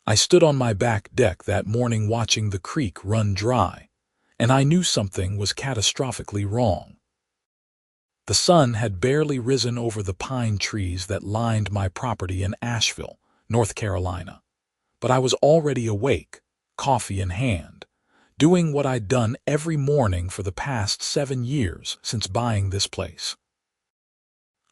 I stood on my back deck that morning watching the creek run dry, and I knew something was catastrophically wrong. The sun had barely risen over the pine trees that lined my property in Asheville, North Carolina, but I was already awake, coffee in hand, doing what I'd done every morning for the past 7 years since buying this place.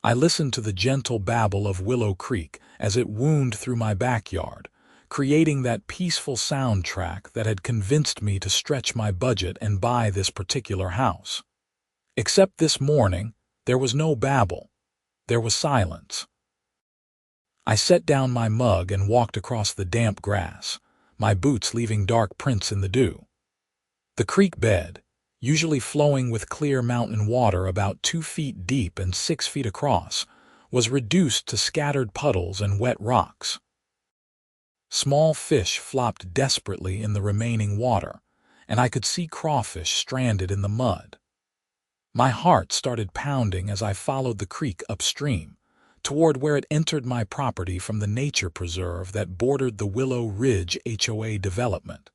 I listened to the gentle babble of Willow Creek as it wound through my backyard, creating that peaceful soundtrack that had convinced me to stretch my budget and buy this particular house. Except this morning, there was no babble. There was silence. I set down my mug and walked across the damp grass, my boots leaving dark prints in the dew. The creek bed, usually flowing with clear mountain water about 2 feet deep and 6 feet across, was reduced to scattered puddles and wet rocks. Small fish flopped desperately in the remaining water, and I could see crawfish stranded in the mud. My heart started pounding as I followed the creek upstream, toward where it entered my property from the nature preserve that bordered the Willow Ridge HOA development.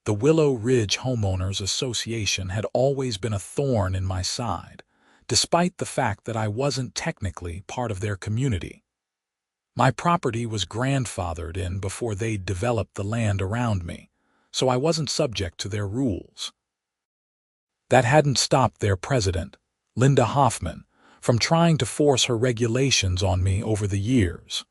The Willow Ridge Homeowners Association had always been a thorn in my side, despite the fact that I wasn't technically part of their community. My property was grandfathered in before they'd developed the land around me, so I wasn't subject to their rules. That hadn't stopped their president, Linda Hoffman, from trying to force her regulations on me over the years.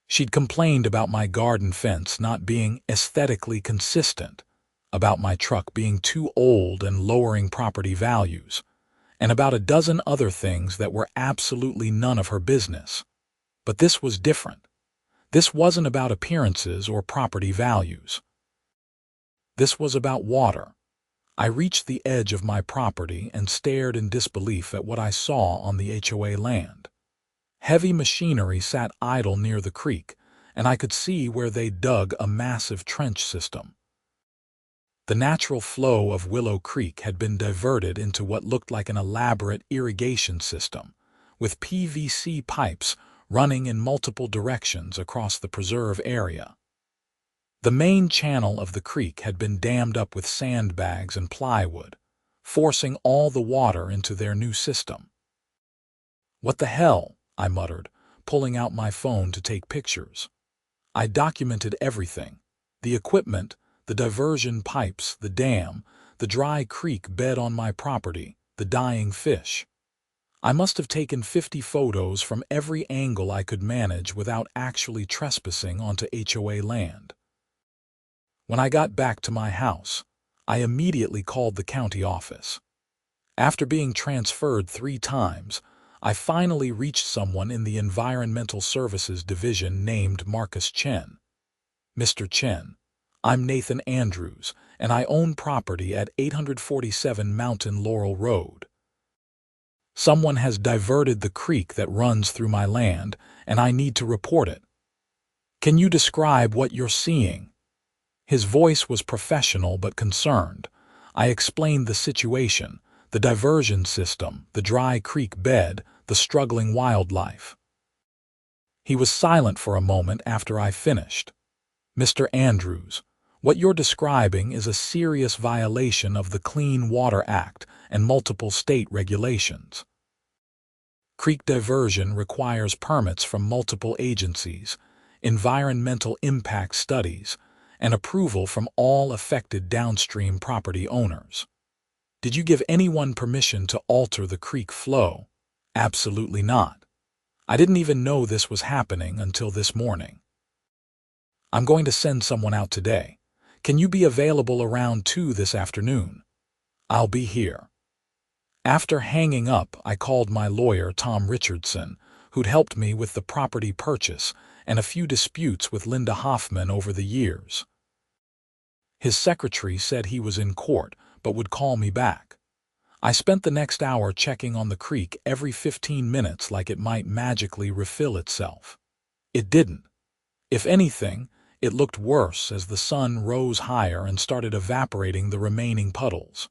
She'd complained about my garden fence not being aesthetically consistent, about my truck being too old and lowering property values, and about a dozen other things that were absolutely none of her business. But this was different. This wasn't about appearances or property values. This was about water. I reached the edge of my property and stared in disbelief at what I saw on the HOA land. Heavy machinery sat idle near the creek, and I could see where they dug a massive trench system. The natural flow of Willow Creek had been diverted into what looked like an elaborate irrigation system, with PVC pipes running in multiple directions across the preserve area. The main channel of the creek had been dammed up with sandbags and plywood, forcing all the water into their new system. "What the hell?" I muttered, pulling out my phone to take pictures. I documented everything: the equipment, the diversion pipes, the dam, the dry creek bed on my property, the dying fish. I must have taken 50 photos from every angle I could manage without actually trespassing onto HOA land. When I got back to my house, I immediately called the county office. After being transferred 3 times, I finally reached someone in the Environmental Services Division named Marcus Chen. "Mr. Chen, I'm Nathan Andrews, and I own property at 847 Mountain Laurel Road. Someone has diverted the creek that runs through my land, and I need to report it. Can you describe what you're seeing?" His voice was professional but concerned. I explained the situation: the diversion system, the dry creek bed, the struggling wildlife. He was silent for a moment after I finished. "Mr. Andrews, what you're describing is a serious violation of the Clean Water Act and multiple state regulations. Creek diversion requires permits from multiple agencies, environmental impact studies, and approval from all affected downstream property owners. Did you give anyone permission to alter the creek flow? Absolutely not. I didn't even know this was happening until this morning. I'm going to send someone out today. Can you be available around 2 this afternoon? I'll be here." After hanging up, I called my lawyer, Tom Richardson, who'd helped me with the property purchase and a few disputes with Linda Hoffman over the years. His secretary said he was in court, but would call me back. I spent the next hour checking on the creek every 15 minutes like it might magically refill itself. It didn't. If anything, it looked worse as the sun rose higher and started evaporating the remaining puddles.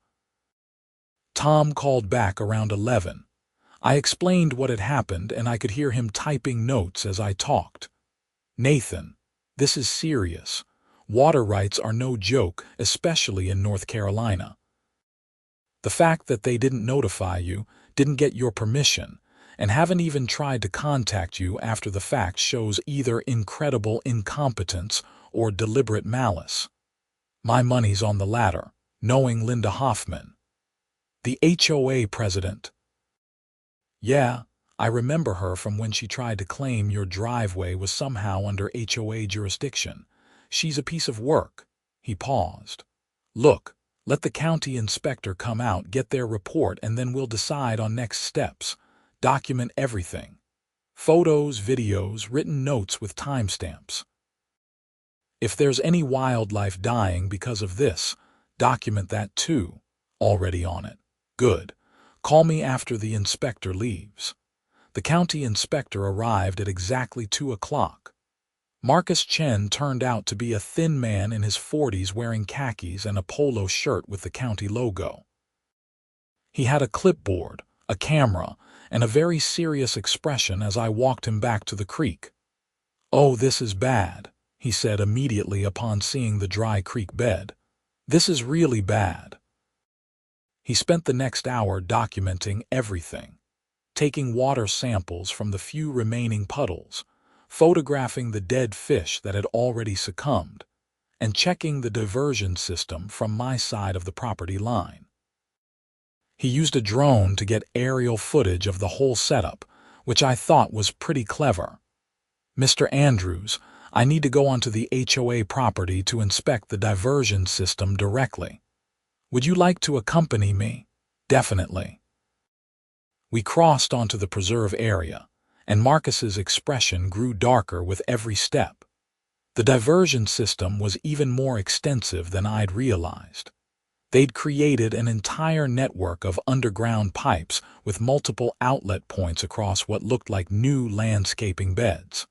Tom called back around 11. I explained what had happened, and I could hear him typing notes as I talked. "Nathan, This is serious. Water rights are no joke, especially in North Carolina. The fact that they didn't notify you, didn't get your permission, and haven't even tried to contact you after the fact shows either incredible incompetence or deliberate malice. My money's on the latter, knowing Linda Hoffman, the HOA president. Yeah, I remember her from when she tried to claim your driveway was somehow under HOA jurisdiction. She's a piece of work. He paused. Look, let the county inspector come out, get their report, and then we'll decide on next steps. Document everything. Photos, videos, written notes with timestamps. If there's any wildlife dying because of this, document that too. Already on it. Good. Call me after the inspector leaves. The county inspector arrived at exactly 2 o'clock. Marcus Chen turned out to be a thin man in his 40s wearing khakis and a polo shirt with the county logo. He had a clipboard, a camera, and a very serious expression as I walked him back to the creek. "Oh, this is bad," he said immediately upon seeing the dry creek bed. "This is really bad." He spent the next hour documenting everything, taking water samples from the few remaining puddles, photographing the dead fish that had already succumbed, and checking the diversion system from my side of the property line. He used a drone to get aerial footage of the whole setup, which I thought was pretty clever. "Mr. Andrews, I need to go onto the HOA property to inspect the diversion system directly. Would you like to accompany me?" "Definitely." We crossed onto the preserve area, and Marcus's expression grew darker with every step. The diversion system was even more extensive than I'd realized. They'd created an entire network of underground pipes with multiple outlet points across what looked like new landscaping beds.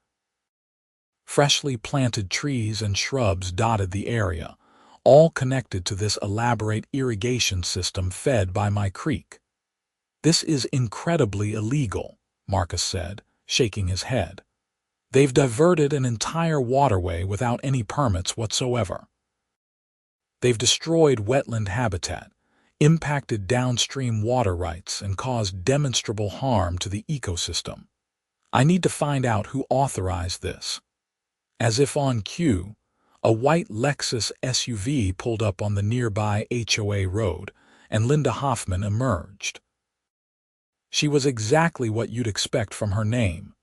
Freshly planted trees and shrubs dotted the area, all connected to this elaborate irrigation system fed by my creek. "This is incredibly illegal," Marcus said, shaking his head. "They've diverted an entire waterway without any permits whatsoever. They've destroyed wetland habitat, impacted downstream water rights, and caused demonstrable harm to the ecosystem. I need to find out who authorized this." As if on cue, a white Lexus SUV pulled up on the nearby HOA road, and Linda Hoffman emerged. She was exactly what you'd expect from her name.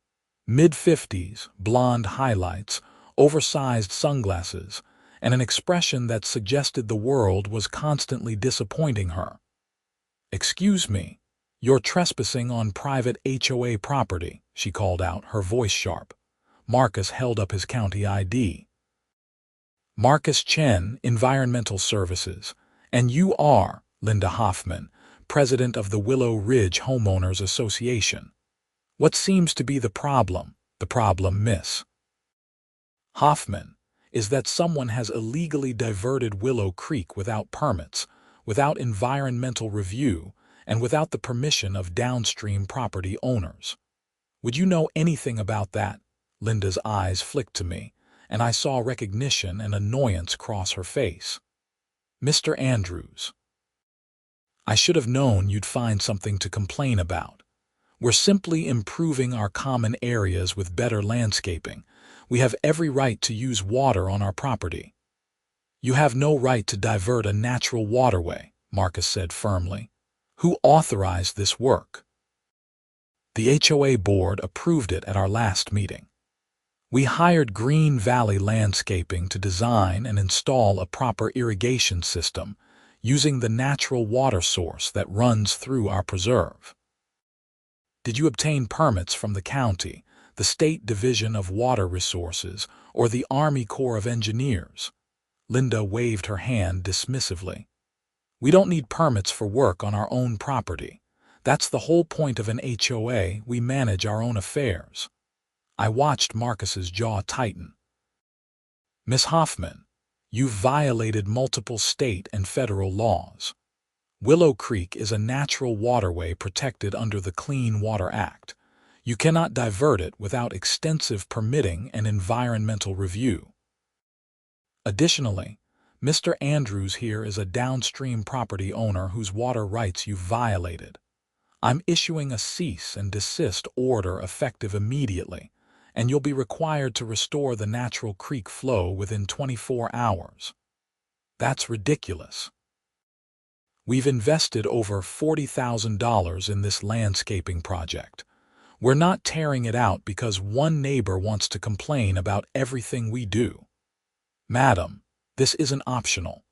Mid-50s, blonde highlights, oversized sunglasses, and an expression that suggested the world was constantly disappointing her. "Excuse me, you're trespassing on private HOA property," she called out, her voice sharp. Marcus held up his county ID. "Marcus Chen, Environmental Services, and you are Linda Hoffman, president of the Willow Ridge Homeowners Association. What seems to be the problem, Miss Hoffman, is that someone has illegally diverted Willow Creek without permits, without environmental review, and without the permission of downstream property owners. Would you know anything about that?" Linda's eyes flicked to me, and I saw recognition and annoyance cross her face. "Mr. Andrews, I should have known you'd find something to complain about. We're simply improving our common areas with better landscaping. We have every right to use water on our property." "You have no right to divert a natural waterway," Marcus said firmly. "Who authorized this work?" "The HOA board approved it at our last meeting. We hired Green Valley Landscaping to design and install a proper irrigation system using the natural water source that runs through our preserve." "Did you obtain permits from the county, the State Division of Water Resources, or the Army Corps of Engineers?" Linda waved her hand dismissively. "We don't need permits for work on our own property. That's the whole point of an HOA. We manage our own affairs." I watched Marcus's jaw tighten. "Miss Hoffman, you've violated multiple state and federal laws. Willow Creek is a natural waterway protected under the Clean Water Act. You cannot divert it without extensive permitting and environmental review. Additionally, Mr. Andrews here is a downstream property owner whose water rights you've violated. I'm issuing a cease and desist order effective immediately, and you'll be required to restore the natural creek flow within 24 hours. That's ridiculous. We've invested over $40,000 in this landscaping project. We're not tearing it out because one neighbor wants to complain about everything we do. Madam, this isn't optional.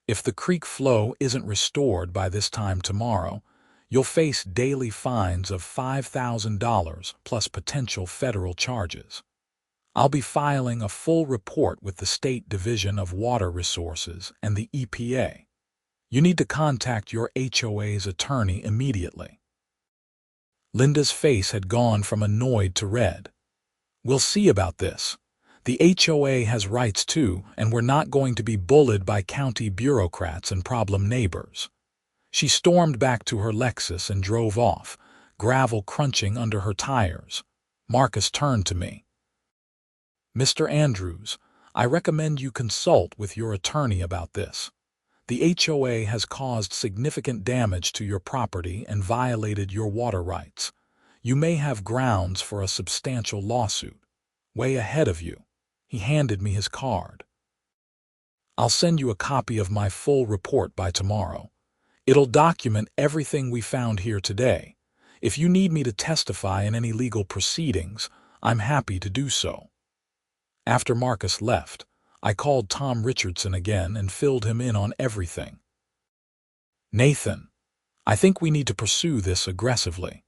If the creek flow isn't restored by this time tomorrow, you'll face daily fines of $5,000 plus potential federal charges. I'll be filing a full report with the State Division of Water Resources and the EPA. You need to contact your HOA's attorney immediately. Linda's face had gone from annoyed to red. We'll see about this. The HOA has rights too, and we're not going to be bullied by county bureaucrats and problem neighbors. She stormed back to her Lexus and drove off, gravel crunching under her tires. Marcus turned to me. Mr. Andrews, I recommend you consult with your attorney about this. The HOA has caused significant damage to your property and violated your water rights. You may have grounds for a substantial lawsuit. Way ahead of you. He handed me his card. I'll send you a copy of my full report by tomorrow. It'll document everything we found here today. If you need me to testify in any legal proceedings, I'm happy to do so. After Marcus left, I called Tom Richardson again and filled him in on everything. Nathan, I think we need to pursue this aggressively.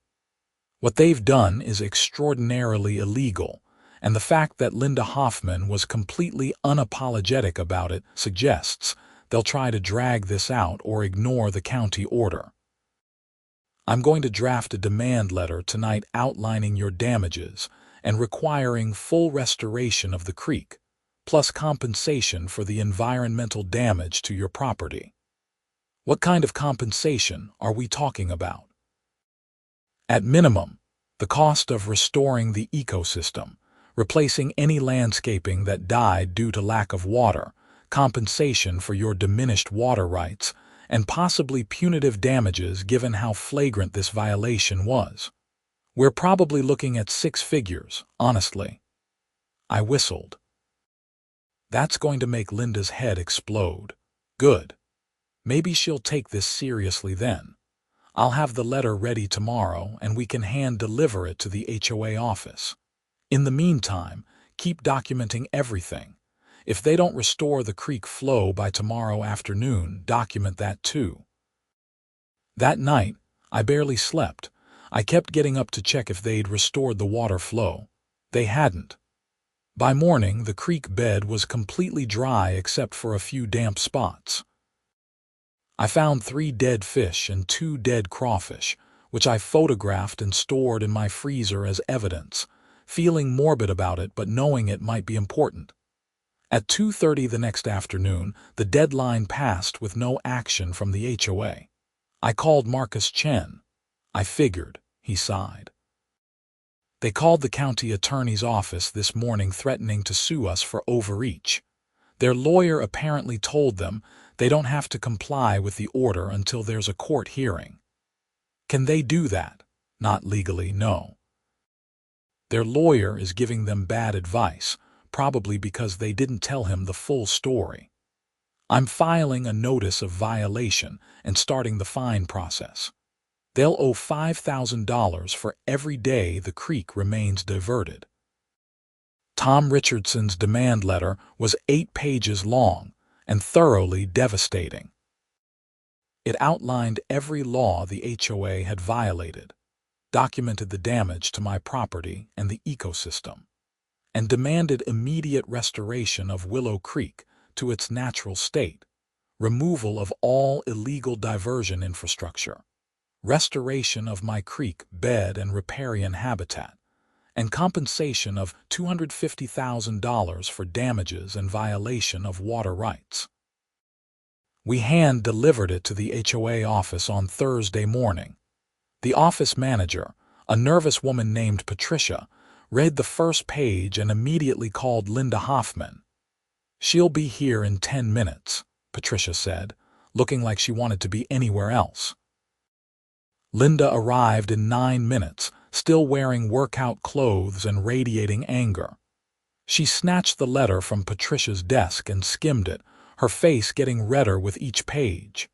What they've done is extraordinarily illegal, and the fact that Linda Hoffman was completely unapologetic about it suggests they'll try to drag this out or ignore the county order. I'm going to draft a demand letter tonight outlining your damages and requiring full restoration of the creek, plus compensation for the environmental damage to your property. What kind of compensation are we talking about? At minimum, the cost of restoring the ecosystem, replacing any landscaping that died due to lack of water, compensation for your diminished water rights, and possibly punitive damages given how flagrant this violation was. We're probably looking at 6 figures, honestly. I whistled. That's going to make Linda's head explode. Good. Maybe she'll take this seriously then. I'll have the letter ready tomorrow and we can hand-deliver it to the HOA office. In the meantime, keep documenting everything. If they don't restore the creek flow by tomorrow afternoon, document that too. That night, I barely slept. I kept getting up to check if they'd restored the water flow. They hadn't. By morning, the creek bed was completely dry except for a few damp spots. I found 3 dead fish and 2 dead crawfish, which I photographed and stored in my freezer as evidence, feeling morbid about it but knowing it might be important. At 2:30 the next afternoon, the deadline passed with no action from the HOA. I called Marcus Chen. I figured, he sighed. They called the county attorney's office this morning threatening to sue us for overreach. Their lawyer apparently told them they don't have to comply with the order until there's a court hearing. Can they do that? Not legally, no. Their lawyer is giving them bad advice, probably because they didn't tell him the full story. I'm filing a notice of violation and starting the fine process. They'll owe $5,000 for every day the creek remains diverted. Tom Richardson's demand letter was 8 pages long and thoroughly devastating. It outlined every law the HOA had violated, documented the damage to my property and the ecosystem, and demanded immediate restoration of Willow Creek to its natural state, removal of all illegal diversion infrastructure, restoration of my creek bed and riparian habitat, and compensation of $250,000 for damages and violation of water rights. We hand-delivered it to the HOA office on Thursday morning. The office manager, a nervous woman named Patricia, read the first page and immediately called Linda Hoffman. "She'll be here in 10 minutes, Patricia said, looking like she wanted to be anywhere else. Linda arrived in 9 minutes, still wearing workout clothes and radiating anger. She snatched the letter from Patricia's desk and skimmed it, her face getting redder with each page.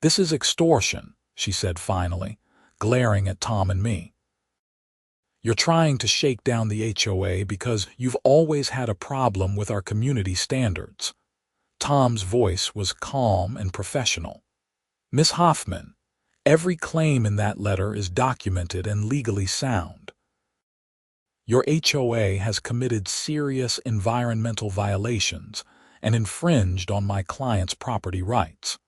"This is extortion," she said finally, glaring at Tom and me. "You're trying to shake down the HOA because you've always had a problem with our community standards." Tom's voice was calm and professional. "Miss Hoffman, every claim in that letter is documented and legally sound. Your HOA has committed serious environmental violations and infringed on my client's property rights.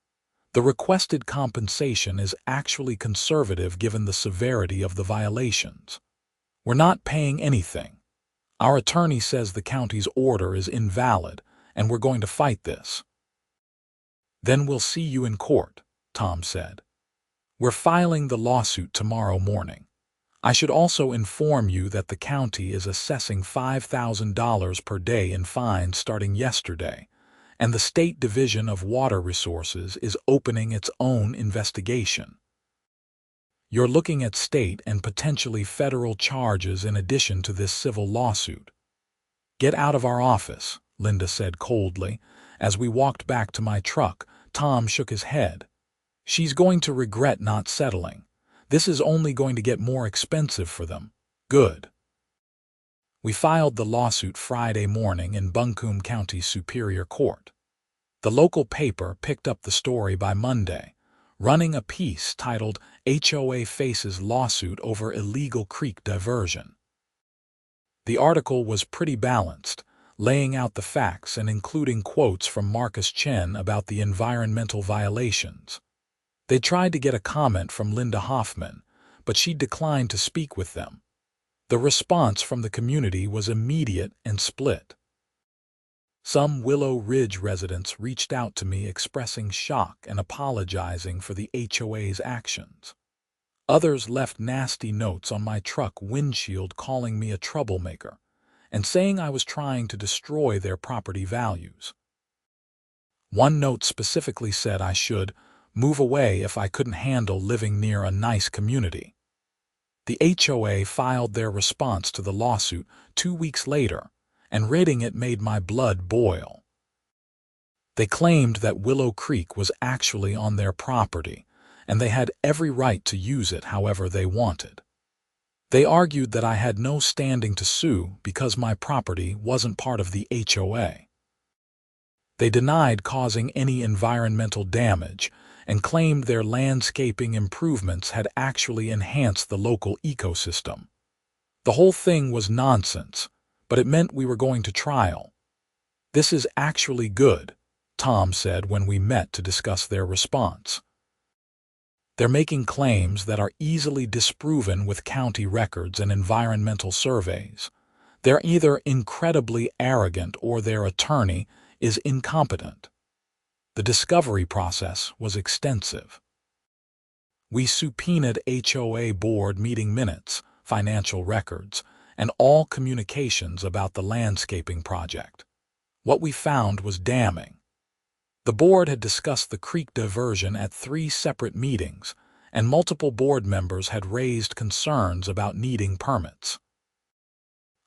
The requested compensation is actually conservative given the severity of the violations. We're not paying anything. Our attorney says the county's order is invalid, and we're going to fight this." "Then we'll see you in court," Tom said. "We're filing the lawsuit tomorrow morning. I should also inform you that the county is assessing $5,000 per day in fines starting yesterday, and the State Division of Water Resources is opening its own investigation. You're looking at state and potentially federal charges in addition to this civil lawsuit." "Get out of our office," Linda said coldly. As we walked back to my truck, Tom shook his head. "She's going to regret not settling. This is only going to get more expensive for them." "Good." We filed the lawsuit Friday morning in Buncombe County Superior Court. The local paper picked up the story by Monday, running a piece titled "HOA Faces Lawsuit Over Illegal Creek Diversion." The article was pretty balanced, laying out the facts and including quotes from Marcus Chen about the environmental violations. They tried to get a comment from Linda Hoffman, but she declined to speak with them. The response from the community was immediate and split. Some Willow Ridge residents reached out to me expressing shock and apologizing for the HOA's actions. Others left nasty notes on my truck windshield calling me a troublemaker and saying I was trying to destroy their property values. One note specifically said I should move away if I couldn't handle living near a nice community. The HOA filed their response to the lawsuit 2 weeks later, and reading it made my blood boil. They claimed that Willow Creek was actually on their property, and they had every right to use it however they wanted. They argued that I had no standing to sue because my property wasn't part of the HOA. They denied causing any environmental damage and claimed their landscaping improvements had actually enhanced the local ecosystem. The whole thing was nonsense, but it meant we were going to trial. "This is actually good," Tom said when we met to discuss their response. "They're making claims that are easily disproven with county records and environmental surveys. They're either incredibly arrogant or their attorney is incompetent." The discovery process was extensive. We subpoenaed HOA board meeting minutes, financial records, and all communications about the landscaping project. What we found was damning. The board had discussed the creek diversion at 3 separate meetings, and multiple board members had raised concerns about needing permits.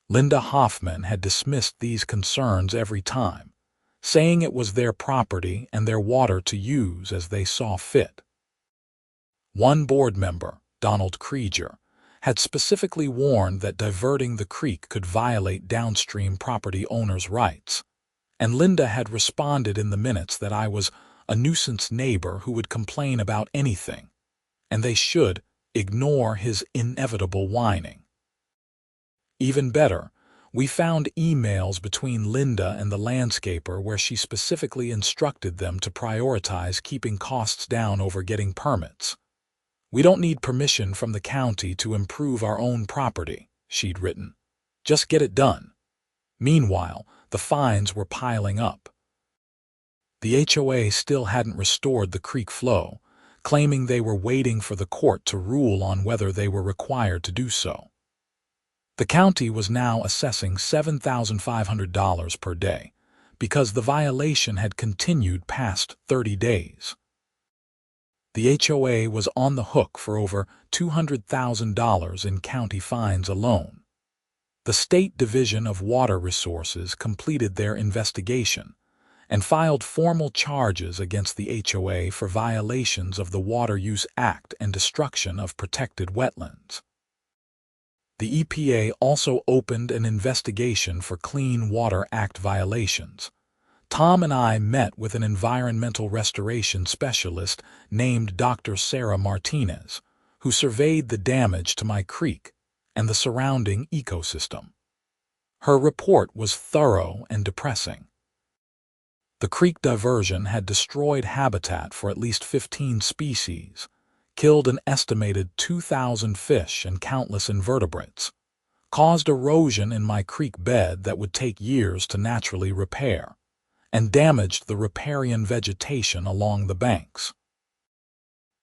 Linda Hoffman had dismissed these concerns every time, saying it was their property and their water to use as they saw fit. One board member, Donald Krieger, had specifically warned that diverting the creek could violate downstream property owners' rights, and Linda had responded in the minutes that I was a nuisance neighbor who would complain about anything, and they should ignore his inevitable whining. Even better, we found emails between Linda and the landscaper where she specifically instructed them to prioritize keeping costs down over getting permits. "We don't need permission from the county to improve our own property," she'd written. "Just get it done." Meanwhile, the fines were piling up. The HOA still hadn't restored the creek flow, claiming they were waiting for the court to rule on whether they were required to do so. The county was now assessing $7,500 per day, because the violation had continued past 30 days. The HOA was on the hook for over $200,000 in county fines alone. The State Division of Water Resources completed their investigation and filed formal charges against the HOA for violations of the Water Use Act and destruction of protected wetlands. The EPA also opened an investigation for Clean Water Act violations. Tom and I met with an environmental restoration specialist named Dr. Sarah Martinez, who surveyed the damage to my creek and the surrounding ecosystem. Her report was thorough and depressing. The creek diversion had destroyed habitat for at least 15 species, killed an estimated 2,000 fish and countless invertebrates, caused erosion in my creek bed that would take years to naturally repair, and damaged the riparian vegetation along the banks.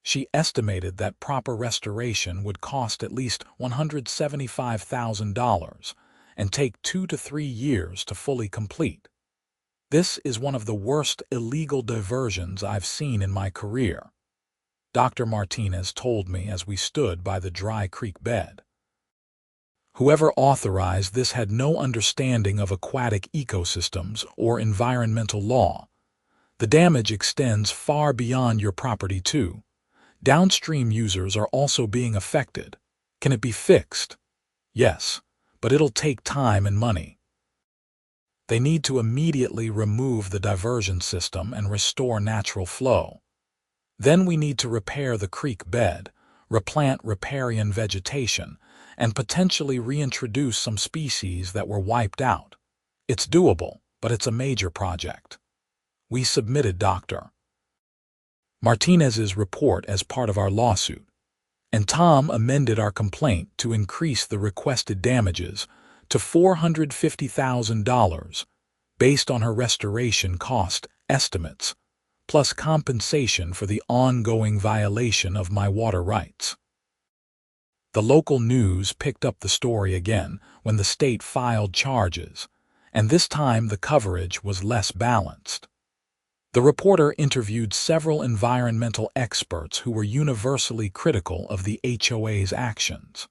She estimated that proper restoration would cost at least $175,000 and take 2 to 3 years to fully complete. This is one of the worst illegal diversions I've seen in my career, Dr. Martinez told me as we stood by the dry creek bed. Whoever authorized this had no understanding of aquatic ecosystems or environmental law. The damage extends far beyond your property too. Downstream users are also being affected. Can it be fixed? Yes, but it'll take time and money. They need to immediately remove the diversion system and restore natural flow. Then we need to repair the creek bed, replant riparian vegetation, and potentially reintroduce some species that were wiped out. It's doable, but it's a major project. We submitted Dr. Martinez's report as part of our lawsuit, and Tom amended our complaint to increase the requested damages to $450,000 based on her restoration cost estimates, plus compensation for the ongoing violation of my water rights. The local news picked up the story again when the state filed charges, and this time the coverage was less balanced. The reporter interviewed several environmental experts who were universally critical of the HOA's actions.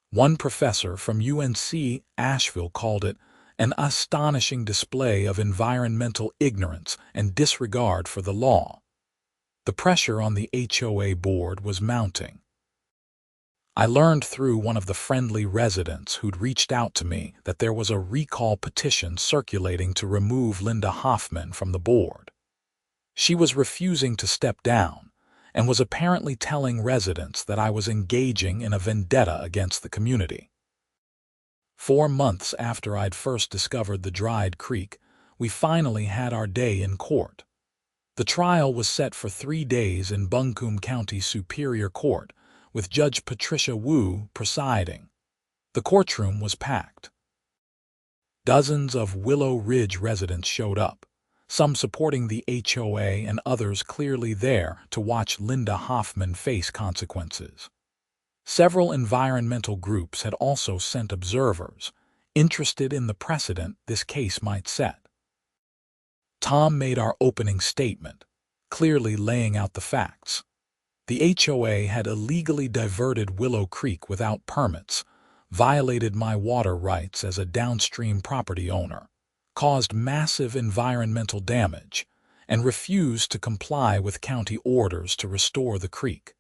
One professor from UNC Asheville called it an astonishing display of environmental ignorance and disregard for the law. The pressure on the HOA board was mounting. I learned through one of the friendly residents who'd reached out to me that there was a recall petition circulating to remove Linda Hoffman from the board. She was refusing to step down and was apparently telling residents that I was engaging in a vendetta against the community. 4 months after I'd first discovered the dried creek, we finally had our day in court. The trial was set for 3 days in Buncombe County Superior Court, with Judge Patricia Wu presiding. The courtroom was packed. Dozens of Willow Ridge residents showed up, some supporting the HOA and others clearly there to watch Linda Hoffman face consequences. Several environmental groups had also sent observers, interested in the precedent this case might set. Tom made our opening statement, clearly laying out the facts. The HOA had illegally diverted Willow Creek without permits, violated my water rights as a downstream property owner, caused massive environmental damage, and refused to comply with county orders to restore the creek.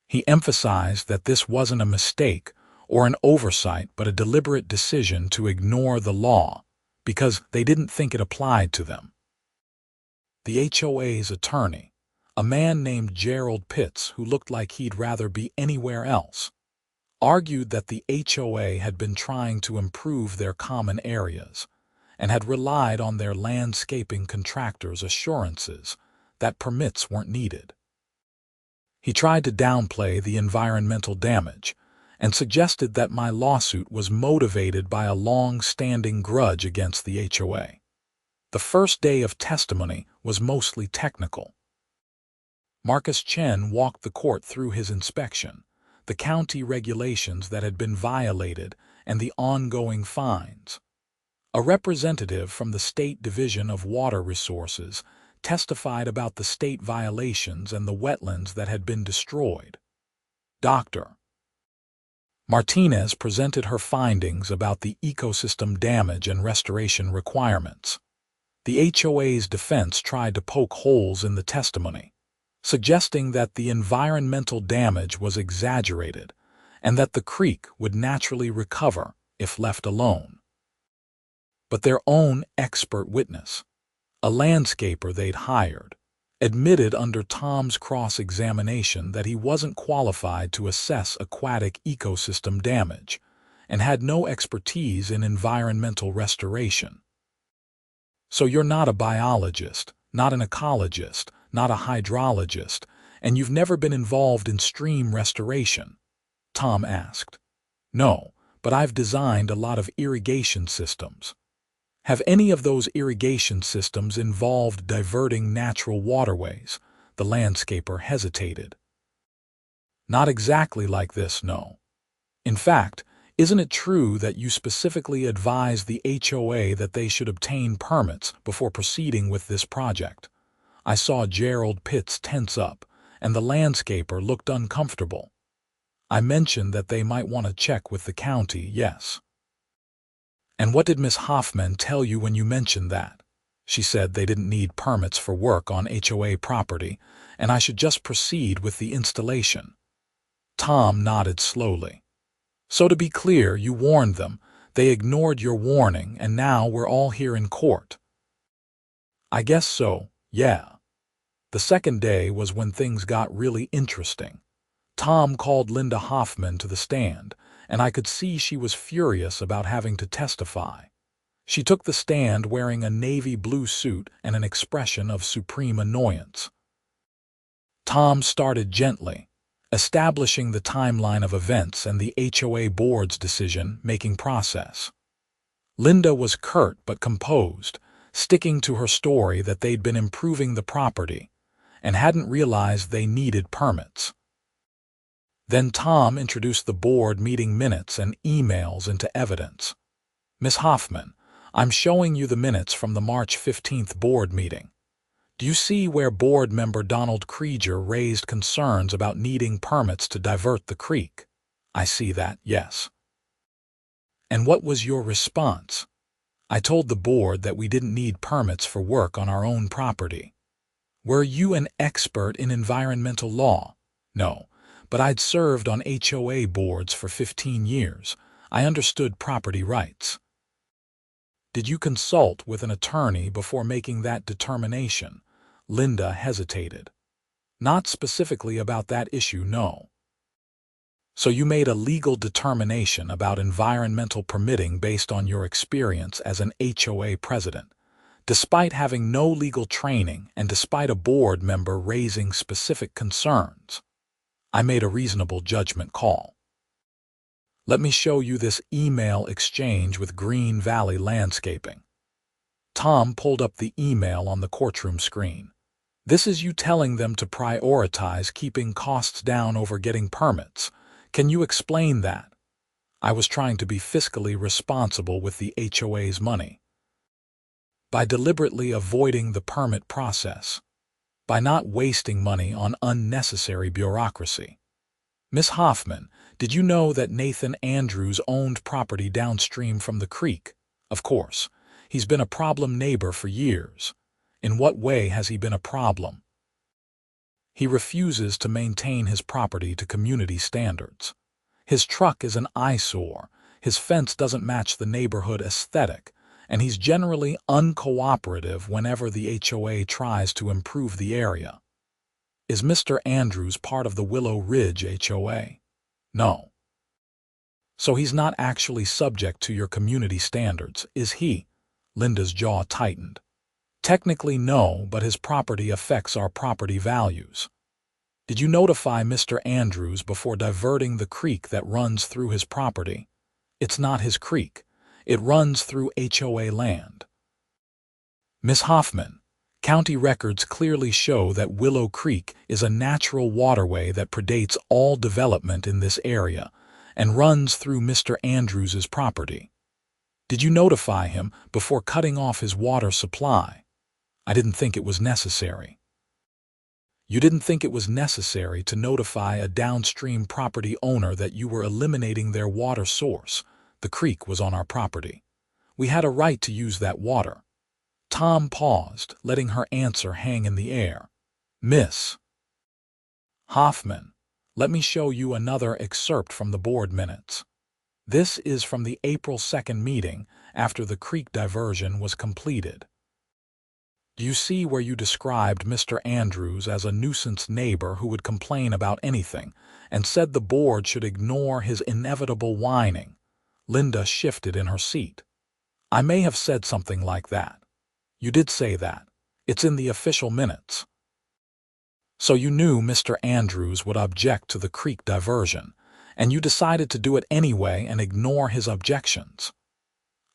He emphasized that this wasn't a mistake or an oversight but a deliberate decision to ignore the law because they didn't think it applied to them. The HOA's attorney, a man named Gerald Pitts who looked like he'd rather be anywhere else, argued that the HOA had been trying to improve their common areas and had relied on their landscaping contractors' assurances that permits weren't needed. He tried to downplay the environmental damage and suggested that my lawsuit was motivated by a long-standing grudge against the HOA. The first day of testimony was mostly technical. Marcus Chen walked the court through his inspection, the county regulations that had been violated, and the ongoing fines. A representative from the State Division of Water Resources testified about the state violations and the wetlands that had been destroyed. Dr. Martinez presented her findings about the ecosystem damage and restoration requirements. The HOA's defense tried to poke holes in the testimony, suggesting that the environmental damage was exaggerated and that the creek would naturally recover if left alone. But their own expert witness, a landscaper they'd hired, admitted under Tom's cross-examination that he wasn't qualified to assess aquatic ecosystem damage and had no expertise in environmental restoration. So you're not a biologist, not an ecologist, not a hydrologist, and you've never been involved in stream restoration? Tom asked. No, but I've designed a lot of irrigation systems. Have any of those irrigation systems involved diverting natural waterways? The landscaper hesitated. Not exactly like this, no. In fact, isn't it true that you specifically advised the HOA that they should obtain permits before proceeding with this project? I saw Gerald Pitts tense up, and the landscaper looked uncomfortable. I mentioned that they might want to check with the county, yes. And what did Miss Hoffman tell you when you mentioned that? She said they didn't need permits for work on HOA property, and I should just proceed with the installation. Tom nodded slowly. So to be clear, you warned them, they ignored your warning, and now we're all here in court. I guess so, yeah. The second day was when things got really interesting. Tom called Linda Hoffman to the stand, and I could see she was furious about having to testify. She took the stand wearing a navy blue suit and an expression of supreme annoyance. Tom started gently, establishing the timeline of events and the HOA board's decision-making process. Linda was curt but composed, sticking to her story that they'd been improving the property and hadn't realized they needed permits. Then Tom introduced the board meeting minutes and emails into evidence. Miss Hoffman, I'm showing you the minutes from the March 15th board meeting. Do you see where board member Donald Krieger raised concerns about needing permits to divert the creek? I see that, yes. And what was your response? I told the board that we didn't need permits for work on our own property. Were you an expert in environmental law? No. But I'd served on HOA boards for 15 years. I understood property rights. Did you consult with an attorney before making that determination? Linda hesitated. Not specifically about that issue, no. So you made a legal determination about environmental permitting based on your experience as an HOA president, despite having no legal training and despite a board member raising specific concerns. I made a reasonable judgment call. Let me show you this email exchange with Green Valley Landscaping. Tom pulled up the email on the courtroom screen. This is you telling them to prioritize keeping costs down over getting permits. Can you explain that? I was trying to be fiscally responsible with the HOA's money. By deliberately avoiding the permit process. By not wasting money on unnecessary bureaucracy. Miss Hoffman, did you know that Nathan Andrews owned property downstream from the creek? Of course. He's been a problem neighbor for years. In what way has he been a problem? He refuses to maintain his property to community standards. His truck is an eyesore, his fence doesn't match the neighborhood aesthetic, and he's generally uncooperative whenever the HOA tries to improve the area. Is Mr. Andrews part of the Willow Ridge HOA? No. So he's not actually subject to your community standards, is he? Linda's jaw tightened. Technically no, but his property affects our property values. Did you notify Mr. Andrews before diverting the creek that runs through his property? It's not his creek. It runs through HOA land. Miss Hoffman, county records clearly show that Willow Creek is a natural waterway that predates all development in this area and runs through Mr. Andrews's property. Did you notify him before cutting off his water supply? I didn't think it was necessary. You didn't think it was necessary to notify a downstream property owner that you were eliminating their water source. The creek was on our property. We had a right to use that water. Tom paused, letting her answer hang in the air. Miss Hoffman, let me show you another excerpt from the board minutes. This is from the April 2nd meeting after the creek diversion was completed. Do you see where you described Mr. Andrews as a nuisance neighbor who would complain about anything and said the board should ignore his inevitable whining? Linda shifted in her seat. I may have said something like that. You did say that. It's in the official minutes. So you knew Mr. Andrews would object to the creek diversion, and you decided to do it anyway and ignore his objections.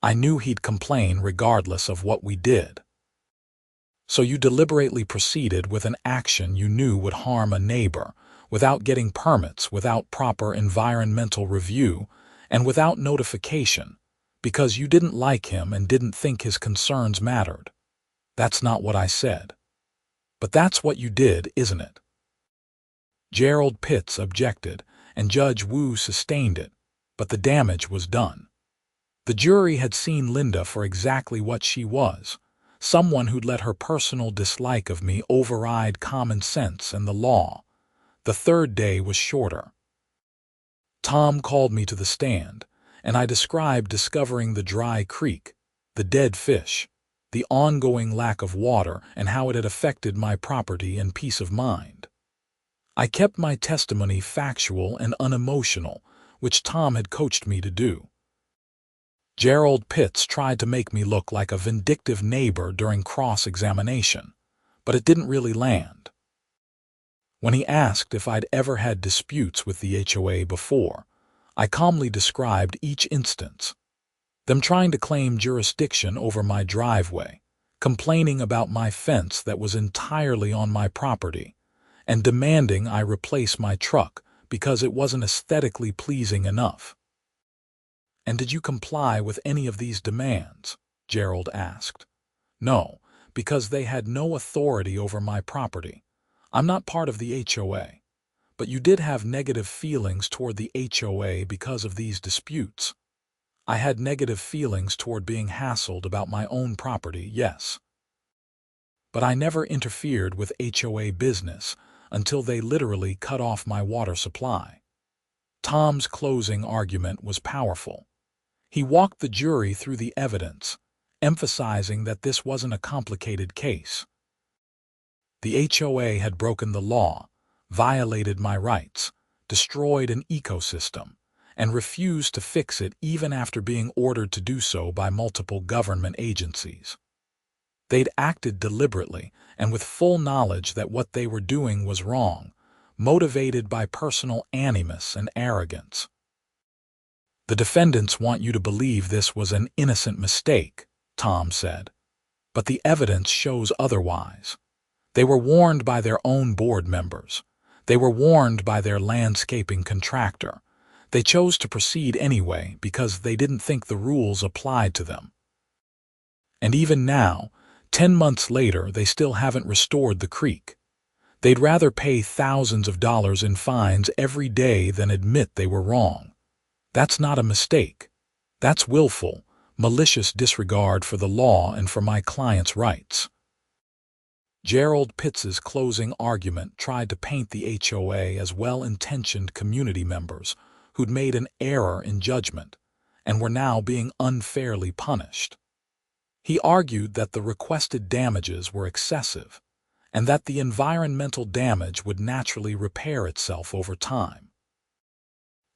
I knew he'd complain regardless of what we did. So you deliberately proceeded with an action you knew would harm a neighbor, without getting permits, without proper environmental review, and without notification, because you didn't like him and didn't think his concerns mattered. That's not what I said. But that's what you did, isn't it? Gerald Pitts objected, and Judge Wu sustained it, but the damage was done. The jury had seen Linda for exactly what she was, someone who'd let her personal dislike of me override common sense and the law. The third day was shorter. Tom called me to the stand, and I described discovering the dry creek, the dead fish, the ongoing lack of water, and how it had affected my property and peace of mind. I kept my testimony factual and unemotional, which Tom had coached me to do. Gerald Pitts tried to make me look like a vindictive neighbor during cross-examination, but it didn't really land. When he asked if I'd ever had disputes with the HOA before, I calmly described each instance. Them trying to claim jurisdiction over my driveway, complaining about my fence that was entirely on my property, and demanding I replace my truck because it wasn't aesthetically pleasing enough. And did you comply with any of these demands? Gerald asked. No, because they had no authority over my property. I'm not part of the HOA. But you did have negative feelings toward the HOA because of these disputes. I had negative feelings toward being hassled about my own property, yes. But I never interfered with HOA business until they literally cut off my water supply. Tom's closing argument was powerful. He walked the jury through the evidence, emphasizing that this wasn't a complicated case. The HOA had broken the law, violated my rights, destroyed an ecosystem, and refused to fix it even after being ordered to do so by multiple government agencies. They'd acted deliberately and with full knowledge that what they were doing was wrong, motivated by personal animus and arrogance. The defendants want you to believe this was an innocent mistake, Tom said, but the evidence shows otherwise. They were warned by their own board members. They were warned by their landscaping contractor. They chose to proceed anyway because they didn't think the rules applied to them. And even now, 10 months later, they still haven't restored the creek. They'd rather pay thousands of dollars in fines every day than admit they were wrong. That's not a mistake. That's willful, malicious disregard for the law and for my client's rights. Gerald Pitts's closing argument tried to paint the HOA as well-intentioned community members who'd made an error in judgment and were now being unfairly punished. He argued that the requested damages were excessive and that the environmental damage would naturally repair itself over time.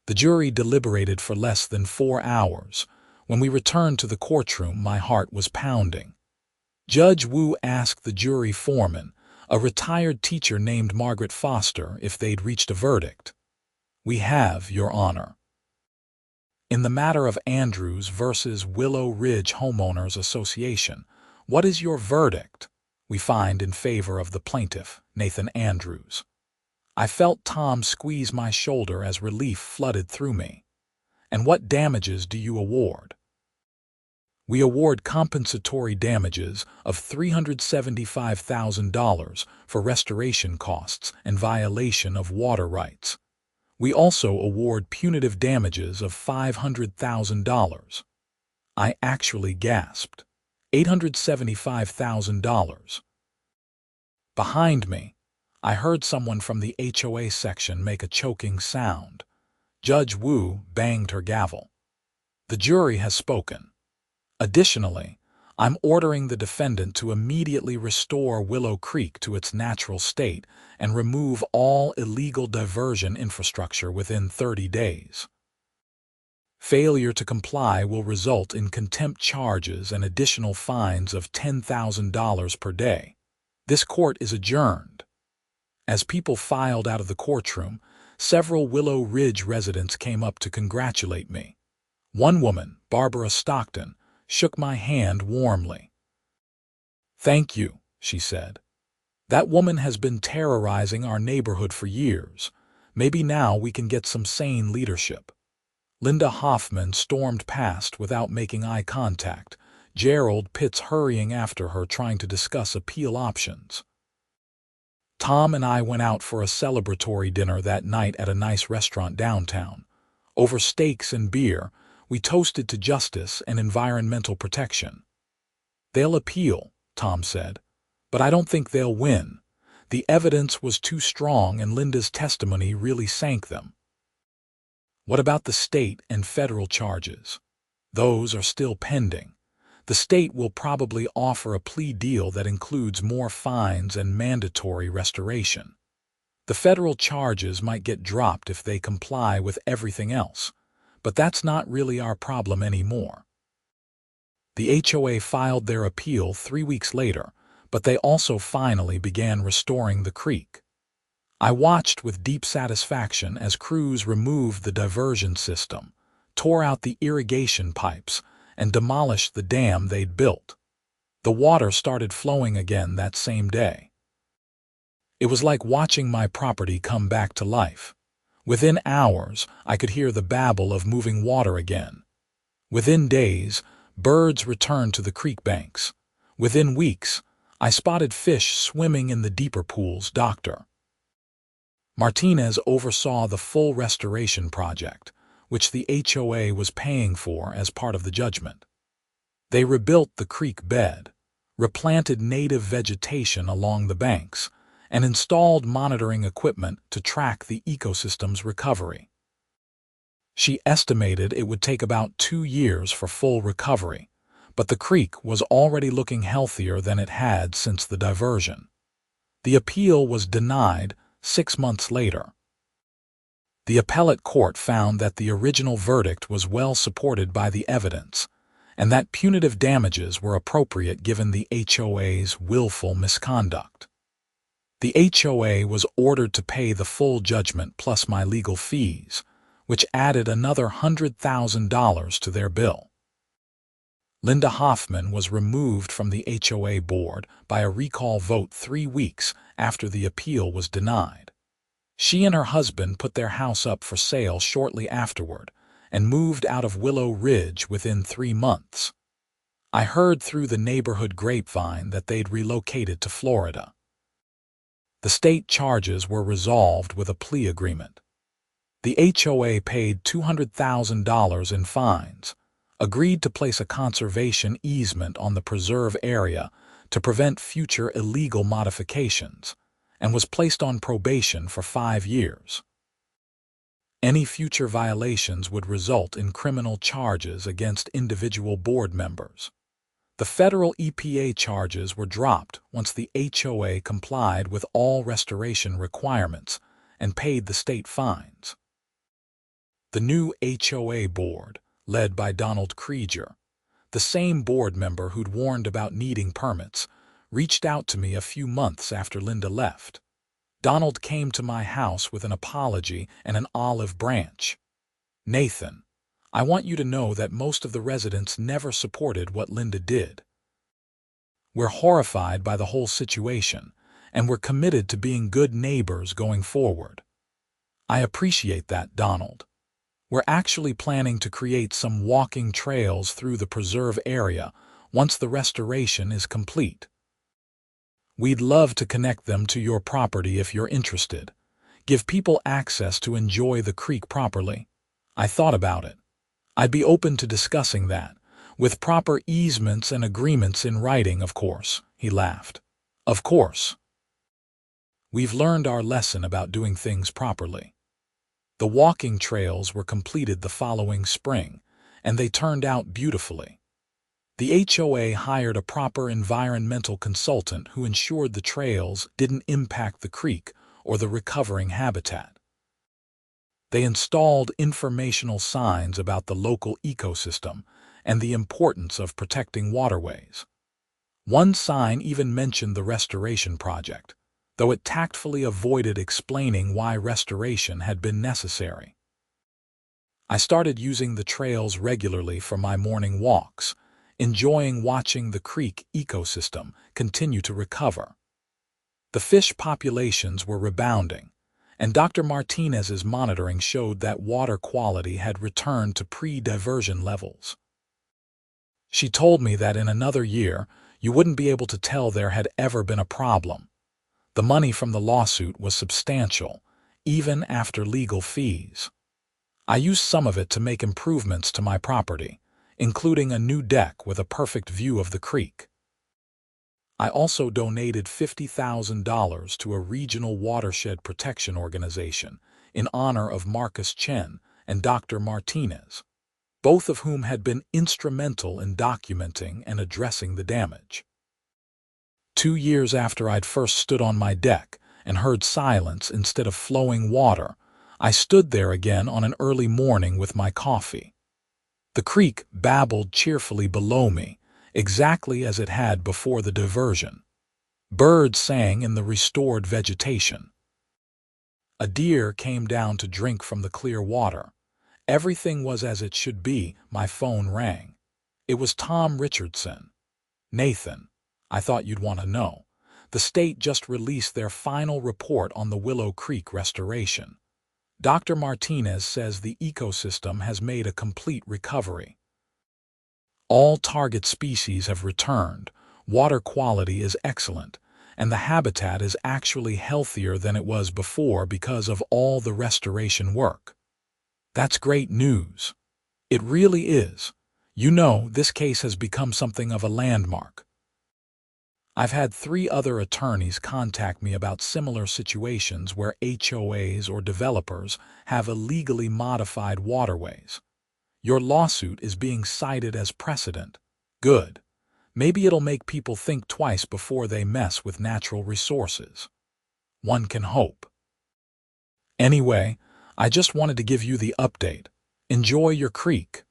The jury deliberated for less than 4 hours. When we returned to the courtroom, my heart was pounding. Judge Wu asked the jury foreman, a retired teacher named Margaret Foster, if they'd reached a verdict. We have, Your Honor. In the matter of Andrews versus Willow Ridge Homeowners Association, what is your verdict? We find in favor of the plaintiff, Nathan Andrews. I felt Tom squeeze my shoulder as relief flooded through me. And what damages do you award? We award compensatory damages of $375,000 for restoration costs and violation of water rights. We also award punitive damages of $500,000. I actually gasped. $875,000. Behind me, I heard someone from the HOA section make a choking sound. Judge Wu banged her gavel. The jury has spoken. Additionally, I'm ordering the defendant to immediately restore Willow Creek to its natural state and remove all illegal diversion infrastructure within 30 days. Failure to comply will result in contempt charges and additional fines of $10,000 per day. This court is adjourned. As people filed out of the courtroom, several Willow Ridge residents came up to congratulate me. One woman, Barbara Stockton, shook my hand warmly. "Thank you," she said. "That woman has been terrorizing our neighborhood for years. Maybe now we can get some sane leadership." Linda Hoffman stormed past without making eye contact, Gerald Pitts hurrying after her trying to discuss appeal options. Tom and I went out for a celebratory dinner that night at a nice restaurant downtown. Over steaks and beer, we toasted to justice and environmental protection. "They'll appeal," Tom said, "but I don't think they'll win. The evidence was too strong and Linda's testimony really sank them." "What about the state and federal charges?" "Those are still pending. The state will probably offer a plea deal that includes more fines and mandatory restoration. The federal charges might get dropped if they comply with everything else, but that's not really our problem anymore." The HOA filed their appeal 3 weeks later, but they also finally began restoring the creek. I watched with deep satisfaction as crews removed the diversion system, tore out the irrigation pipes, and demolished the dam they'd built. The water started flowing again that same day. It was like watching my property come back to life. Within hours, I could hear the babble of moving water again. Within days, birds returned to the creek banks. Within weeks, I spotted fish swimming in the deeper pools. Dr. Martinez oversaw the full restoration project, which the HOA was paying for as part of the judgment. They rebuilt the creek bed, replanted native vegetation along the banks, and installed monitoring equipment to track the ecosystem's recovery. She estimated it would take about 2 years for full recovery, but the creek was already looking healthier than it had since the diversion. The appeal was denied 6 months later. The appellate court found that the original verdict was well supported by the evidence, and that punitive damages were appropriate given the HOA's willful misconduct. The HOA was ordered to pay the full judgment plus my legal fees, which added another $100,000 to their bill. Linda Hoffman was removed from the HOA board by a recall vote 3 weeks after the appeal was denied. She and her husband put their house up for sale shortly afterward and moved out of Willow Ridge within 3 months. I heard through the neighborhood grapevine that they'd relocated to Florida. The state charges were resolved with a plea agreement. The HOA paid $200,000 in fines, agreed to place a conservation easement on the preserve area to prevent future illegal modifications, and was placed on probation for 5 years. Any future violations would result in criminal charges against individual board members. The federal EPA charges were dropped once the HOA complied with all restoration requirements and paid the state fines. The new HOA board, led by Donald Krieger, the same board member who'd warned about needing permits, reached out to me a few months after Linda left. Donald came to my house with an apology and an olive branch. "Nathan, I want you to know that most of the residents never supported what Linda did. We're horrified by the whole situation, and we're committed to being good neighbors going forward." "I appreciate that, Donald. We're actually planning to create some walking trails through the preserve area once the restoration is complete. We'd love to connect them to your property if you're interested. Give people access to enjoy the creek properly. I thought about it. I'd be open to discussing that, with proper easements and agreements in writing, of course, he laughed. Of course. We've learned our lesson about doing things properly. The walking trails were completed the following spring, and they turned out beautifully. The HOA hired a proper environmental consultant who ensured the trails didn't impact the creek or the recovering habitat. They installed informational signs about the local ecosystem and the importance of protecting waterways. One sign even mentioned the restoration project, though it tactfully avoided explaining why restoration had been necessary. I started using the trails regularly for my morning walks, enjoying watching the creek ecosystem continue to recover. The fish populations were rebounding, and Dr. Martinez's monitoring showed that water quality had returned to pre-diversion levels. She told me that in another year, you wouldn't be able to tell there had ever been a problem. The money from the lawsuit was substantial, even after legal fees. I used some of it to make improvements to my property, including a new deck with a perfect view of the creek. I also donated $50,000 to a regional watershed protection organization in honor of Marcus Chen and Dr. Martinez, both of whom had been instrumental in documenting and addressing the damage. 2 years after I'd first stood on my deck and heard silence instead of flowing water, I stood there again on an early morning with my coffee. The creek babbled cheerfully below me, exactly as it had before the diversion. Birds sang in the restored vegetation. A deer came down to drink from the clear water. Everything was as it should be. My phone rang. It was Tom Richardson. Nathan, I thought you'd want to know. The state just released their final report on the Willow Creek restoration. Dr. Martinez says the ecosystem has made a complete recovery. All target species have returned, water quality is excellent, and the habitat is actually healthier than it was before because of all the restoration work. That's great news. It really is. You know, this case has become something of a landmark. I've had 3 other attorneys contact me about similar situations where HOAs or developers have illegally modified waterways. Your lawsuit is being cited as precedent. Good. Maybe it'll make people think twice before they mess with natural resources. One can hope. Anyway, I just wanted to give you the update. Enjoy your creek.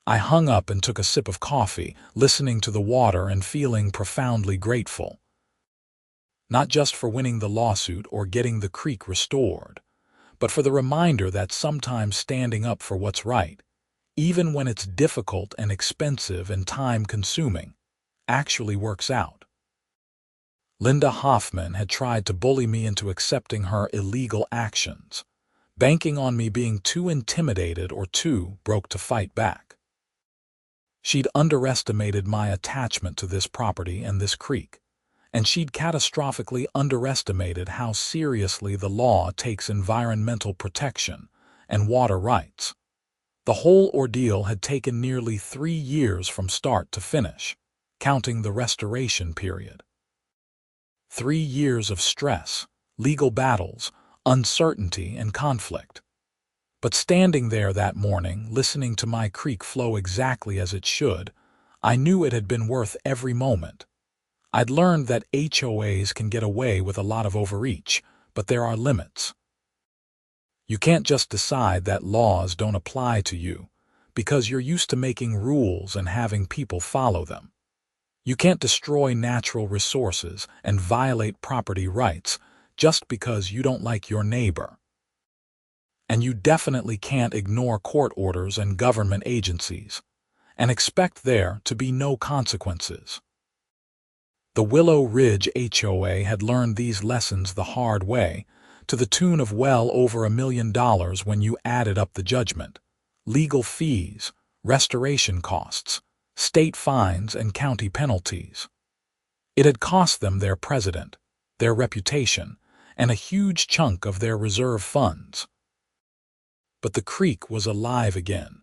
I hung up and took a sip of coffee, listening to the water and feeling profoundly grateful. Not just for winning the lawsuit or getting the creek restored, but for the reminder that sometimes standing up for what's right, even when it's difficult and expensive and time-consuming, actually works out. Linda Hoffman had tried to bully me into accepting her illegal actions, banking on me being too intimidated or too broke to fight back. She'd underestimated my attachment to this property and this creek, and she'd catastrophically underestimated how seriously the law takes environmental protection and water rights. The whole ordeal had taken nearly 3 years from start to finish, counting the restoration period. 3 years of stress, legal battles, uncertainty, and conflict. But standing there that morning, listening to my creek flow exactly as it should, I knew it had been worth every moment. I'd learned that HOAs can get away with a lot of overreach, but there are limits. You can't just decide that laws don't apply to you because you're used to making rules and having people follow them. You can't destroy natural resources and violate property rights just because you don't like your neighbor. And you definitely can't ignore court orders and government agencies and expect there to be no consequences. The Willow Ridge HOA had learned these lessons the hard way, to the tune of well over $1 million when you added up the judgment, legal fees, restoration costs, state fines, and county penalties. It had cost them their president, their reputation, and a huge chunk of their reserve funds. But the creek was alive again.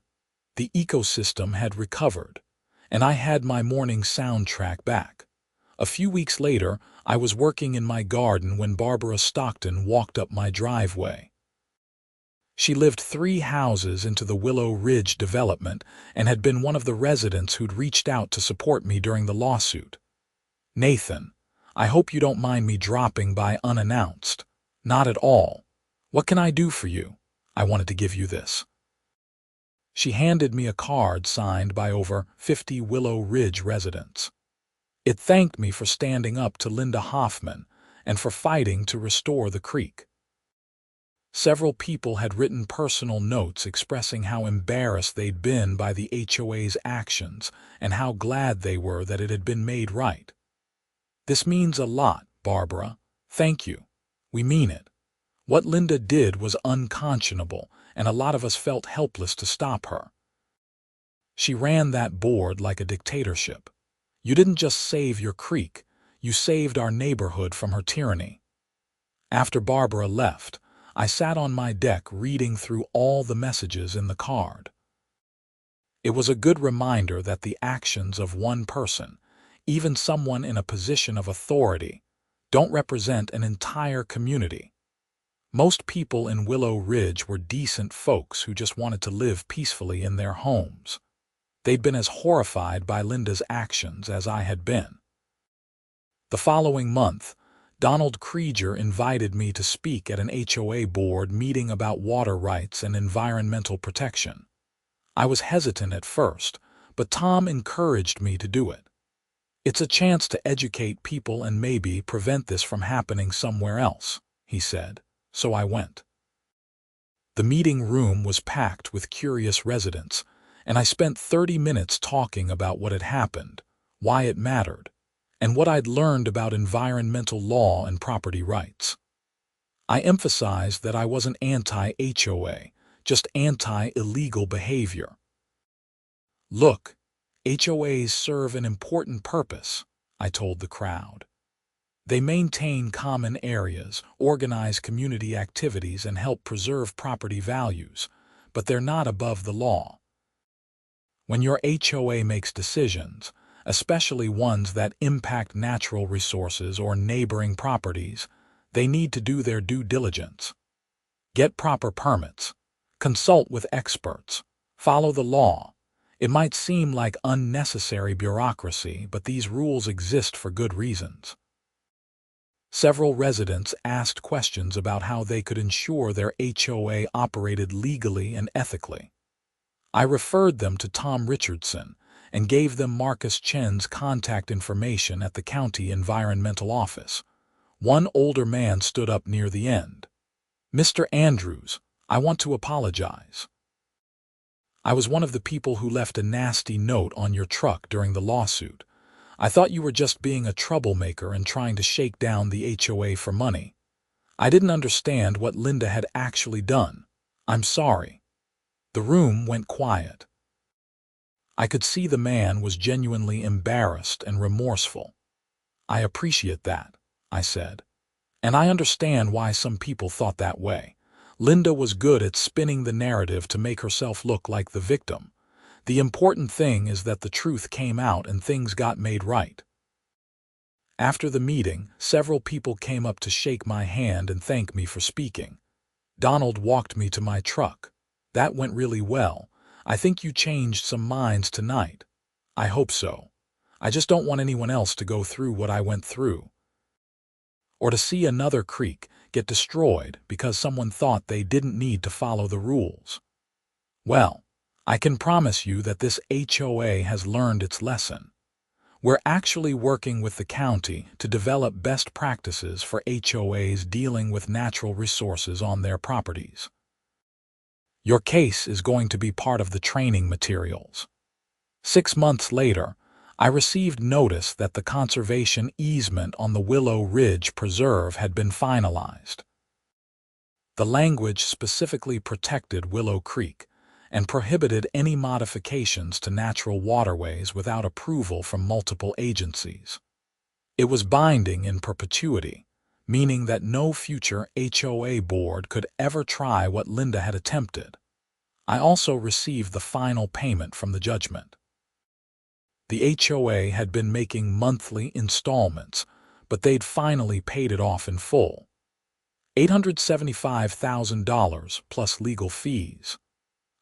The ecosystem had recovered, and I had my morning soundtrack back. A few weeks later, I was working in my garden when Barbara Stockton walked up my driveway. She lived 3 houses into the Willow Ridge development and had been one of the residents who'd reached out to support me during the lawsuit. "Nathan, I hope you don't mind me dropping by unannounced." "Not at all. What can I do for you? I wanted to give you this." She handed me a card signed by over 50 Willow Ridge residents. It thanked me for standing up to Linda Hoffman and for fighting to restore the creek. Several people had written personal notes expressing how embarrassed they'd been by the HOA's actions and how glad they were that it had been made right. "This means a lot, Barbara. Thank you. We mean it. What Linda did was unconscionable, and a lot of us felt helpless to stop her. She ran that board like a dictatorship. You didn't just save your creek, you saved our neighborhood from her tyranny." After Barbara left, I sat on my deck reading through all the messages in the card. It was a good reminder that the actions of one person, even someone in a position of authority, don't represent an entire community. Most people in Willow Ridge were decent folks who just wanted to live peacefully in their homes. They'd been as horrified by Linda's actions as I had been. The following month, Donald Krieger invited me to speak at an HOA board meeting about water rights and environmental protection. I was hesitant at first, but Tom encouraged me to do it. "It's a chance to educate people and maybe prevent this from happening somewhere else," he said, so I went. The meeting room was packed with curious residents, and I spent 30 minutes talking about what had happened, why it mattered, and what I'd learned about environmental law and property rights. I emphasized that I wasn't anti-HOA, just anti-illegal behavior. "Look, HOAs serve an important purpose," I told the crowd. "They maintain common areas, organize community activities, and help preserve property values, but they're not above the law. When your HOA makes decisions, especially ones that impact natural resources or neighboring properties, they need to do their due diligence. Get proper permits, consult with experts, follow the law. It might seem like unnecessary bureaucracy, but these rules exist for good reasons." Several residents asked questions about how they could ensure their HOA operated legally and ethically. I referred them to Tom Richardson and gave them Marcus Chen's contact information at the county environmental office. One older man stood up near the end. "Mr. Andrews, I want to apologize. I was one of the people who left a nasty note on your truck during the lawsuit. I thought you were just being a troublemaker and trying to shake down the HOA for money. I didn't understand what Linda had actually done. I'm sorry." The room went quiet. I could see the man was genuinely embarrassed and remorseful. "I appreciate that," I said. "And I understand why some people thought that way. Linda was good at spinning the narrative to make herself look like the victim. The important thing is that the truth came out and things got made right." After the meeting, several people came up to shake my hand and thank me for speaking. Donald walked me to my truck. "That went really well. I think you changed some minds tonight." "I hope so. I just don't want anyone else to go through what I went through, or to see another creek get destroyed because someone thought they didn't need to follow the rules." "Well, I can promise you that this HOA has learned its lesson. We're actually working with the county to develop best practices for HOAs dealing with natural resources on their properties. Your case is going to be part of the training materials." 6 months later, I received notice that the conservation easement on the Willow Ridge Preserve had been finalized. The language specifically protected Willow Creek and prohibited any modifications to natural waterways without approval from multiple agencies. It was binding in perpetuity, meaning that no future HOA board could ever try what Linda had attempted. I also received the final payment from the judgment. The HOA had been making monthly installments, but they'd finally paid it off in full. $875,000 plus legal fees.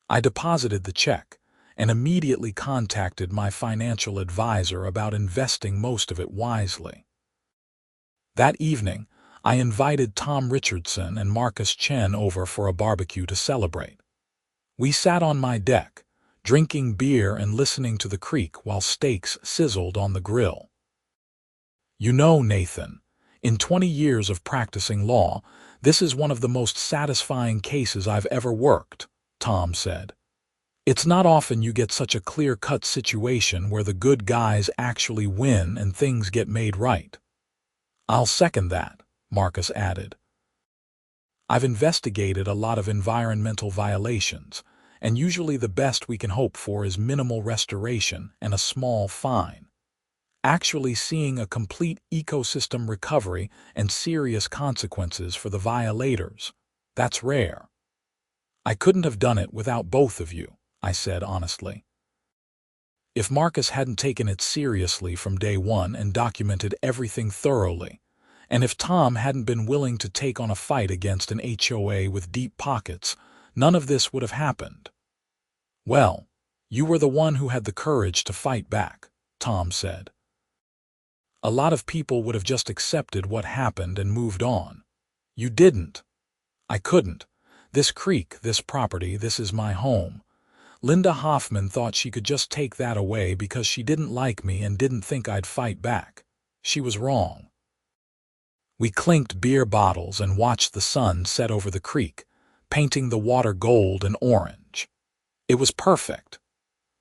I deposited the check and immediately contacted my financial advisor about investing most of it wisely. That evening, I invited Tom Richardson and Marcus Chen over for a barbecue to celebrate. We sat on my deck, drinking beer and listening to the creek while steaks sizzled on the grill. You know, Nathan, in 20 years of practicing law, this is one of the most satisfying cases I've ever worked, Tom said. It's not often you get such a clear-cut situation where the good guys actually win and things get made right. I'll second that, Marcus added. I've investigated a lot of environmental violations, and usually the best we can hope for is minimal restoration and a small fine. Actually seeing a complete ecosystem recovery and serious consequences for the violators, that's rare. I couldn't have done it without both of you, I said honestly. If Marcus hadn't taken it seriously from day one and documented everything thoroughly, and if Tom hadn't been willing to take on a fight against an HOA with deep pockets, none of this would have happened. Well, you were the one who had the courage to fight back, Tom said. A lot of people would have just accepted what happened and moved on. You didn't. I couldn't. This creek, this property, this is my home. Linda Hoffman thought she could just take that away because she didn't like me and didn't think I'd fight back. She was wrong. We clinked beer bottles and watched the sun set over the creek, painting the water gold and orange. It was perfect.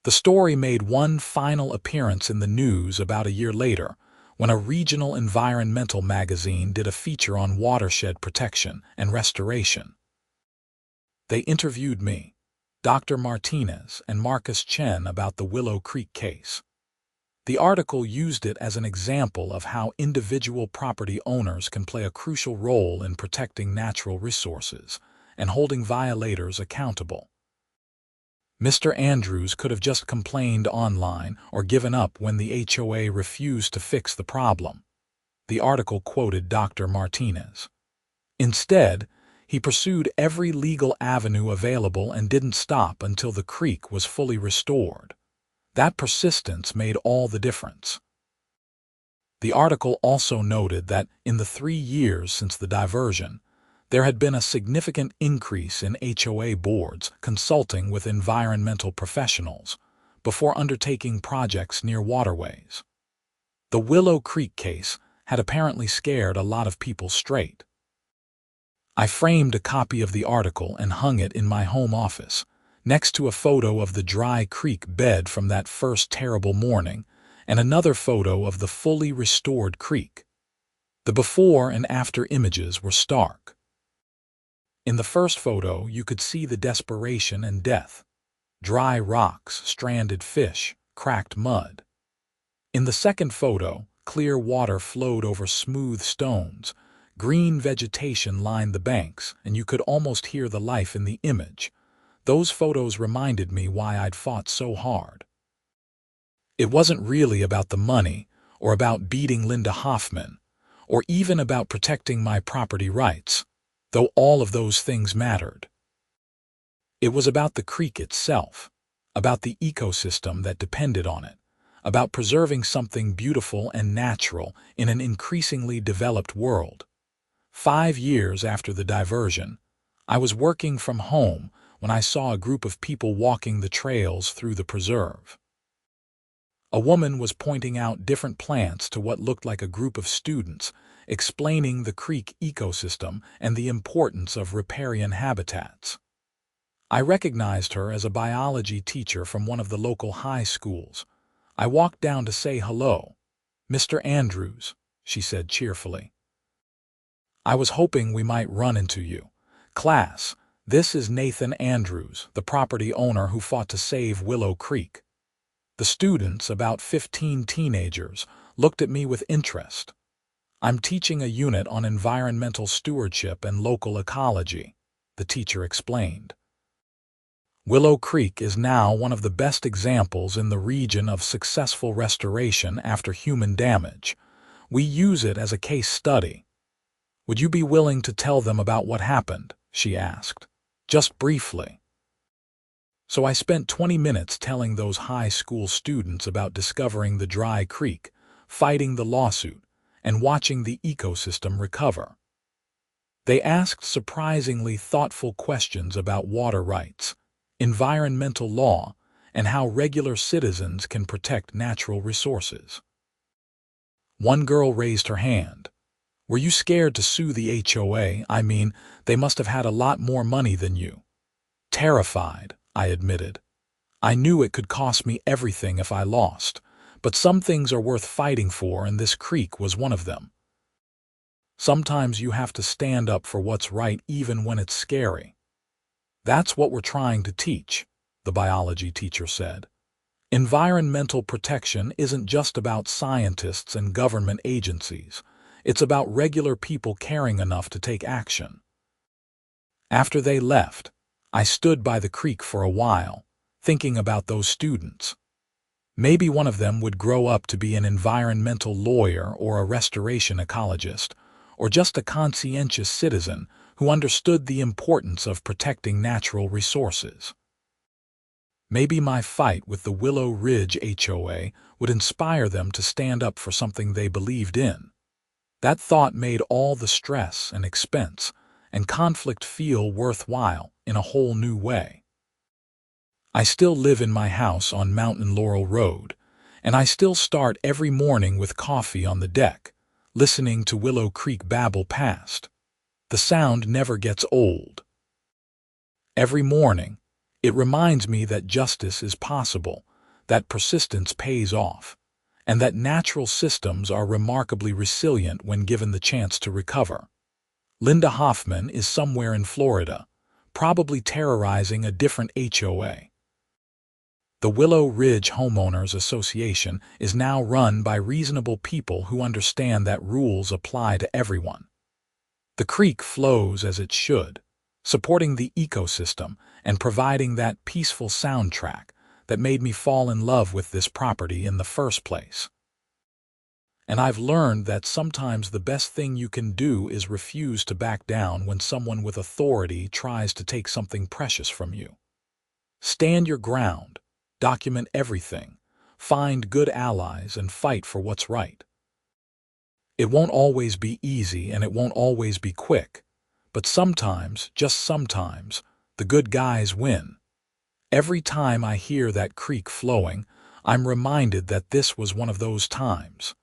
The story made one final appearance in the news about a year later, when a regional environmental magazine did a feature on watershed protection and restoration. They interviewed me, Dr. Martinez, and Marcus Chen about the Willow Creek case. The article used it as an example of how individual property owners can play a crucial role in protecting natural resources and holding violators accountable. Mr. Andrews could have just complained online or given up when the HOA refused to fix the problem. The article quoted Dr. Martinez. Instead, he pursued every legal avenue available and didn't stop until the creek was fully restored. That persistence made all the difference. The article also noted that in the 3 years since the diversion, there had been a significant increase in HOA boards consulting with environmental professionals before undertaking projects near waterways. The Willow Creek case had apparently scared a lot of people straight. I framed a copy of the article and hung it in my home office, next to a photo of the dry creek bed from that first terrible morning and another photo of the fully restored creek. The before and after images were stark. In the first photo, you could see the desperation and death. Dry rocks, stranded fish, cracked mud. In the second photo, clear water flowed over smooth stones. Green vegetation lined the banks, and you could almost hear the life in the image. Those photos reminded me why I'd fought so hard. It wasn't really about the money, or about beating Linda Hoffman, or even about protecting my property rights, though all of those things mattered. It was about the creek itself, about the ecosystem that depended on it, about preserving something beautiful and natural in an increasingly developed world. 5 years after the diversion, I was working from home when I saw a group of people walking the trails through the preserve. A woman was pointing out different plants to what looked like a group of students, explaining the creek ecosystem and the importance of riparian habitats. I recognized her as a biology teacher from one of the local high schools. I walked down to say hello. "Mr. Andrews," she said cheerfully. "I was hoping we might run into you. Class, this is Nathan Andrews, the property owner who fought to save Willow Creek. The students, about 15 teenagers, looked at me with interest. I'm teaching a unit on environmental stewardship and local ecology, the teacher explained. Willow Creek is now one of the best examples in the region of successful restoration after human damage. We use it as a case study. Would you be willing to tell them about what happened? She asked. Just briefly. So I spent 20 minutes telling those high school students about discovering the dry creek, fighting the lawsuit, and watching the ecosystem recover. They asked surprisingly thoughtful questions about water rights, environmental law, and how regular citizens can protect natural resources. One girl raised her hand. Were you scared to sue the HOA? I mean, they must have had a lot more money than you. Terrified, I admitted. I knew it could cost me everything if I lost, but some things are worth fighting for, and this creek was one of them. Sometimes you have to stand up for what's right even when it's scary. That's what we're trying to teach, the biology teacher said. Environmental protection isn't just about scientists and government agencies. It's about regular people caring enough to take action. After they left, I stood by the creek for a while, thinking about those students. Maybe one of them would grow up to be an environmental lawyer or a restoration ecologist, or just a conscientious citizen who understood the importance of protecting natural resources. Maybe my fight with the Willow Ridge HOA would inspire them to stand up for something they believed in. That thought made all the stress and expense and conflict feel worthwhile in a whole new way. I still live in my house on Mountain Laurel Road, and I still start every morning with coffee on the deck, listening to Willow Creek babble past. The sound never gets old. Every morning, it reminds me that justice is possible, that persistence pays off, and that natural systems are remarkably resilient when given the chance to recover. Linda Hoffman is somewhere in Florida, probably terrorizing a different HOA. The Willow Ridge Homeowners Association is now run by reasonable people who understand that rules apply to everyone. The creek flows as it should, supporting the ecosystem and providing that peaceful soundtrack that made me fall in love with this property in the first place. And I've learned that sometimes the best thing you can do is refuse to back down when someone with authority tries to take something precious from you. Stand your ground, document everything, find good allies, and fight for what's right. It won't always be easy and it won't always be quick, but sometimes, just sometimes, the good guys win. Every time I hear that creek flowing, I'm reminded that this was one of those times.